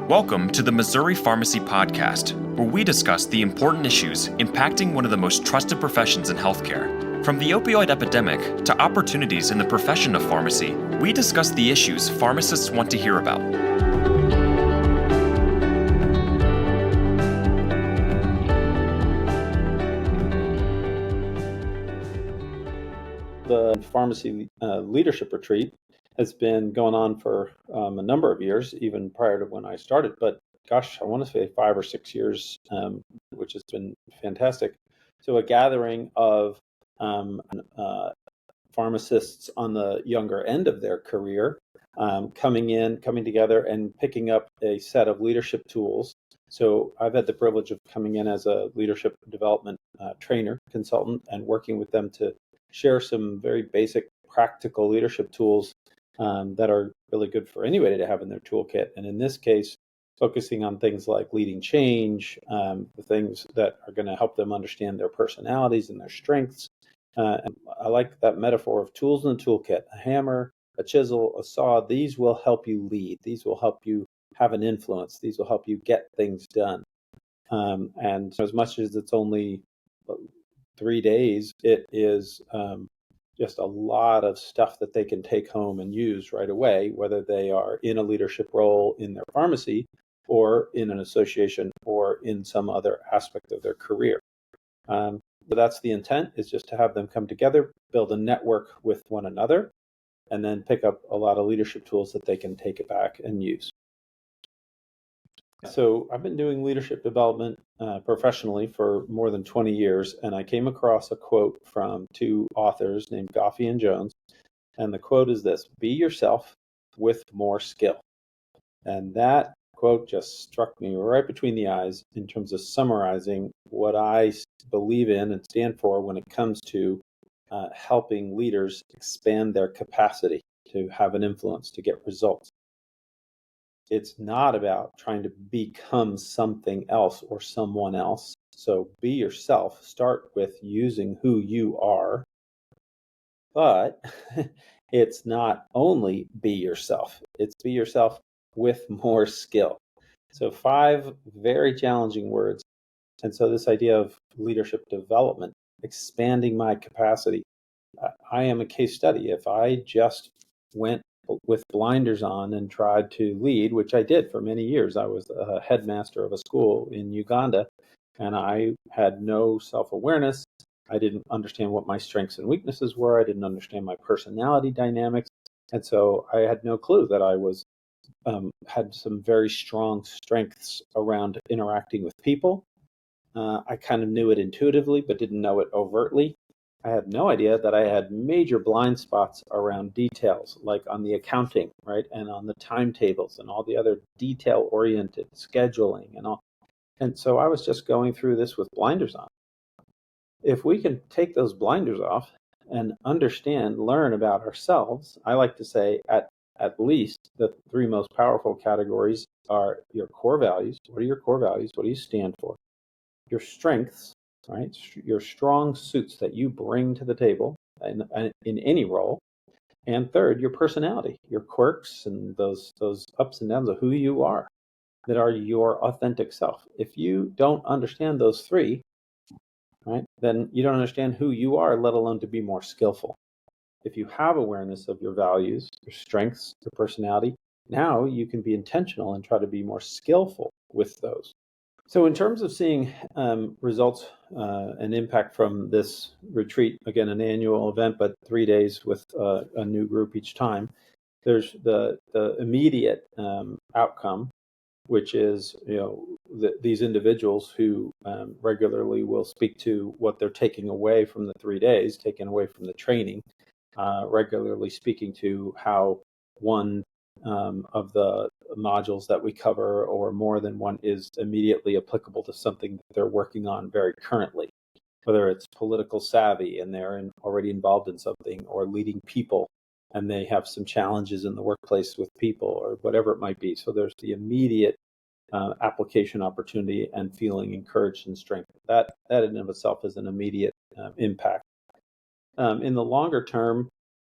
Welcome to the Missouri Pharmacy Podcast, where we discuss the important issues impacting one of the most trusted professions in healthcare. From the opioid epidemic to opportunities in the profession of pharmacy, we discuss the issues pharmacists want to hear about. The Pharmacy Leadership Retreat has been going on for a number of years, even prior to when I started. But gosh, I want to say 5 or 6 years, which has been fantastic. So a gathering of pharmacists on the younger end of their career, coming together and picking up a set of leadership tools. So I've had the privilege of coming in as a leadership development trainer, consultant, and working with them to share some very basic practical leadership tools that are really good for anybody to have in their toolkit. And in this case, focusing on things like leading change, the things that are going to help them understand their personalities and their strengths. And I like that metaphor of tools in the toolkit: a hammer, a chisel, a saw. These will help you lead. These will help you have an influence. These will help you get things done. And as much as it's only 3 days, it is just a lot of stuff that they can take home and use right away, whether they are in a leadership role in their pharmacy or in an association or in some other aspect of their career. But that's the intent, is just to have them come together, build a network with one another, and then pick up a lot of leadership tools that they can take it back and use. So I've been doing leadership development professionally for more than 20 years, and I came across a quote from two authors named Goffey and Jones, and the quote is this: "Be yourself with more skill." And that quote just struck me right between the eyes in terms of summarizing what I believe in and stand for when it comes to helping leaders expand their capacity to have an influence, to get results. It's not about trying to become something else or someone else. So be yourself. Start with using who you are. But it's not only be yourself. It's be yourself with more skill. So 5 very challenging words. And so this idea of leadership development, expanding my capacity. I am a case study. If I just went with blinders on and tried to lead, which I did for many years. I was a headmaster of a school in Uganda, and I had no self-awareness. I didn't understand what my strengths and weaknesses were. I didn't understand my personality dynamics. And so I had no clue that I was had some very strong strengths around interacting with people. I kind of knew it intuitively, but didn't know it overtly. I had no idea that I had major blind spots around details, like on the accounting, right, and on the timetables and all the other detail-oriented scheduling and all. And so I was just going through this with blinders on. If we can take those blinders off and understand, learn about ourselves, I like to say at least the 3 most powerful categories are your core values. What are your core values? What do you stand for? Your strengths, right? Your strong suits that you bring to the table in any role. And third, your personality, your quirks and those ups and downs of who you are, that are your authentic self. If you don't understand those 3, right, then you don't understand who you are, let alone to be more skillful. If you have awareness of your values, your strengths, your personality, now you can be intentional and try to be more skillful with those. So in terms of seeing results and impact from this retreat, again, an annual event, but 3 days with a new group each time, there's the immediate outcome, which is, these individuals who regularly will speak to what they're taking away from the 3 days, taken away from the training, regularly speaking to how one of the modules that we cover, or more than one, is immediately applicable to something that they're working on very currently, whether it's political savvy and they're already involved in something, or leading people and they have some challenges in the workplace with people, or whatever it might be. So there's the immediate application opportunity and feeling encouraged and strengthened. That in and of itself is an immediate impact. In the longer term,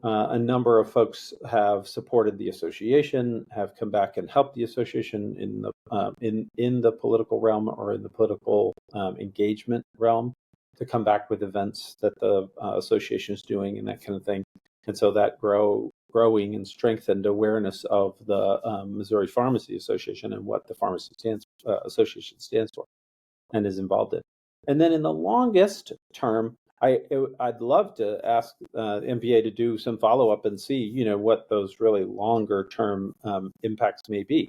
A number of folks have supported the association, have come back and helped the association in the political realm or in the political engagement realm to come back with events that the association is doing and that kind of thing. And so that growing and strengthened awareness of the Missouri Pharmacy Association and what the Pharmacy Association stands for and is involved in. And then in the longest term, I'd love to ask MPA to do some follow-up and see, what those really longer-term impacts may be.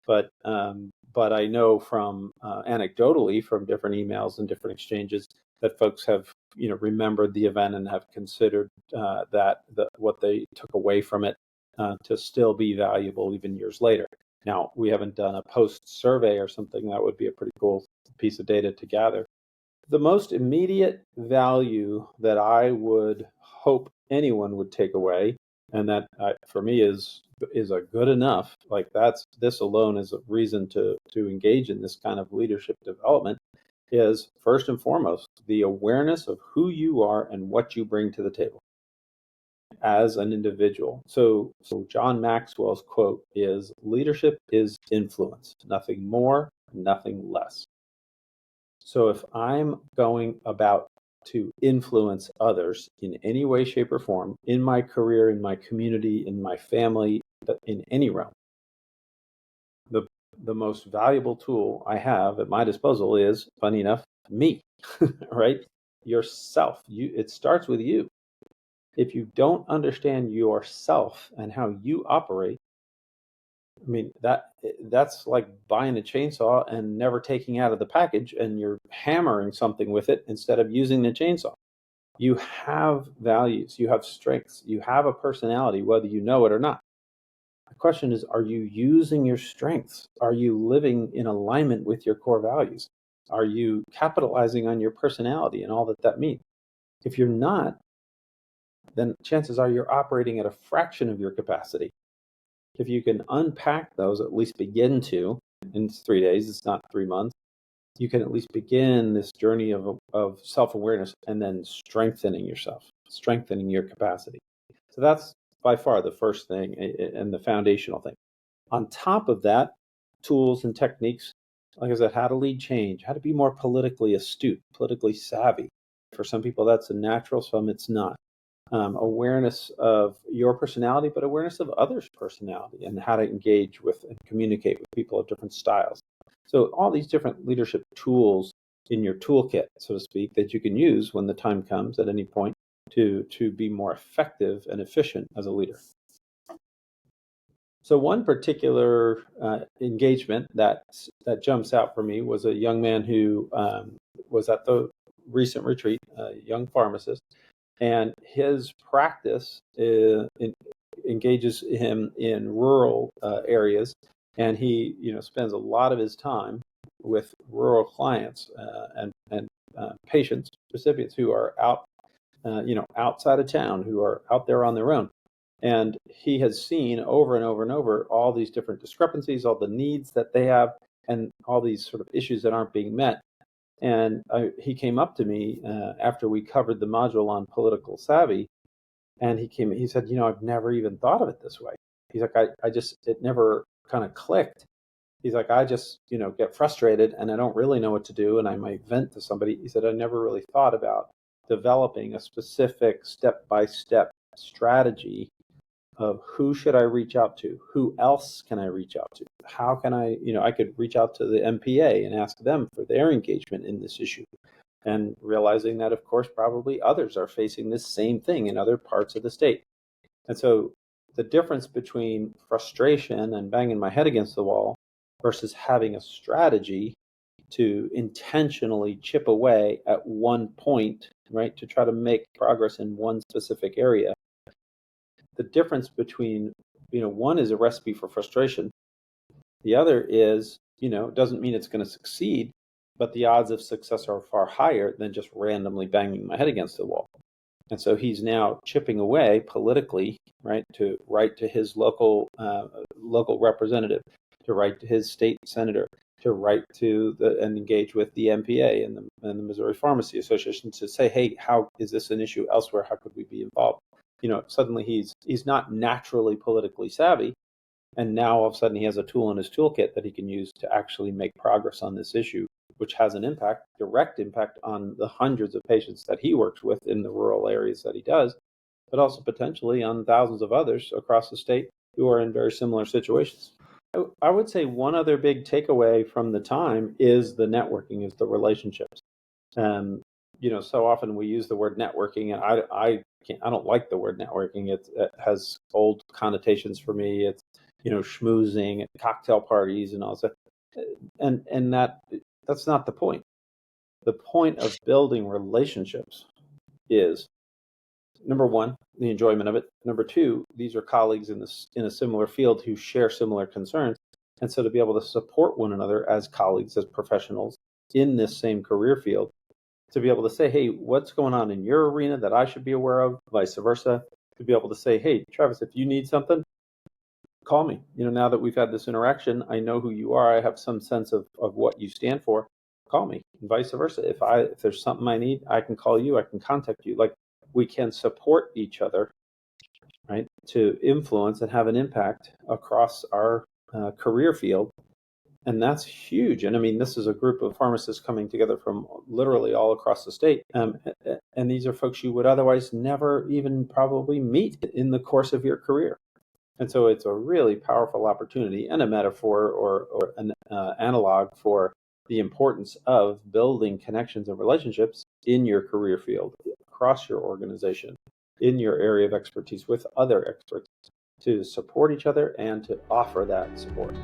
But I know from anecdotally from different emails and different exchanges that folks have, remembered the event and have considered what they took away from it to still be valuable even years later. Now, we haven't done a post-survey or something. That would be a pretty cool piece of data to gather. The most immediate value that I would hope anyone would take away, and that for me is a good enough, like this alone is a reason to engage in this kind of leadership development, is first and foremost the awareness of who you are and what you bring to the table as an individual. So John Maxwell's quote is, "Leadership is influence, nothing more, nothing less." So if I'm going about to influence others in any way, shape, or form, in my career, in my community, in my family, in any realm, the most valuable tool I have at my disposal is, funny enough, me, right? Yourself. It starts with you. If you don't understand yourself and how you operate, I mean, that's like buying a chainsaw and never taking out of the package, and you're hammering something with it instead of using the chainsaw. You have values, you have strengths, you have a personality, whether you know it or not. The question is, are you using your strengths? Are you living in alignment with your core values? Are you capitalizing on your personality and all that means? If you're not, then chances are you're operating at a fraction of your capacity. If you can unpack those, at least begin to, in 3 days, it's not 3 months, you can at least begin this journey of self-awareness and then strengthening yourself, strengthening your capacity. So that's by far the first thing and the foundational thing. On top of that, tools and techniques, like I said, how to lead change, how to be more politically astute, politically savvy. For some people, that's a natural, some it's not. Awareness of your personality, but awareness of others' personality and how to engage with and communicate with people of different styles. So all these different leadership tools in your toolkit, so to speak, that you can use when the time comes at any point to be more effective and efficient as a leader. So one particular engagement that jumps out for me was a young man who was at the recent retreat, a young pharmacist, and his practice engages him in rural areas, and he spends a lot of his time with rural clients and patients, recipients who are out outside of town, who are out there on their own. And he has seen over and over and over all these different discrepancies, all the needs that they have, and all these sort of issues that aren't being met. And he came up to me after we covered the module on political savvy, and he said, I've never even thought of it this way. He's like, it never kind of clicked. He's like, I just, get frustrated and I don't really know what to do, and I might vent to somebody. He said, I never really thought about developing a specific step-by-step strategy of who should I reach out to? Who else can I reach out to? How can I could reach out to the MPA and ask them for their engagement in this issue. And realizing that, of course, probably others are facing this same thing in other parts of the state. And so the difference between frustration and banging my head against the wall versus having a strategy to intentionally chip away at one point, right, to try to make progress in one specific area. The difference between, one is a recipe for frustration. The other is, doesn't mean it's going to succeed, but the odds of success are far higher than just randomly banging my head against the wall. And so he's now chipping away politically, right, to write to his local representative, to write to his state senator, to write to and engage with the MPA and the Missouri Pharmacy Association to say, hey, how is this an issue elsewhere? How could we be involved? suddenly he's not naturally politically savvy, and now all of a sudden he has a tool in his toolkit that he can use to actually make progress on this issue, which has an direct impact on the hundreds of patients that he works with in the rural areas that he does, but also potentially on thousands of others across the state who are in very similar situations. I would say one other big takeaway from the time is the networking, is the relationships. So often we use the word networking, and I don't like the word networking. It has old connotations for me. It's schmoozing at cocktail parties and all that, and that's not the point. The point of building relationships is, number one, the enjoyment of it. Number two, these are colleagues in a similar field who share similar concerns, and so to be able to support one another as colleagues, as professionals in this same career field, to be able to say, hey, what's going on in your arena that I should be aware of, vice versa, to be able to say, hey, Travis, if you need something, call me. Now that we've had this interaction, I know who you are. I have some sense of what you stand for. Call me, and vice versa. If there's something I need, I can call you. I can contact you. Like, we can support each other, right, to influence and have an impact across our career field. And that's huge. And I mean, this is a group of pharmacists coming together from literally all across the state. And these are folks you would otherwise never even probably meet in the course of your career. And so it's a really powerful opportunity and a metaphor or an analog for the importance of building connections and relationships in your career field, across your organization, in your area of expertise with other experts, to support each other and to offer that support.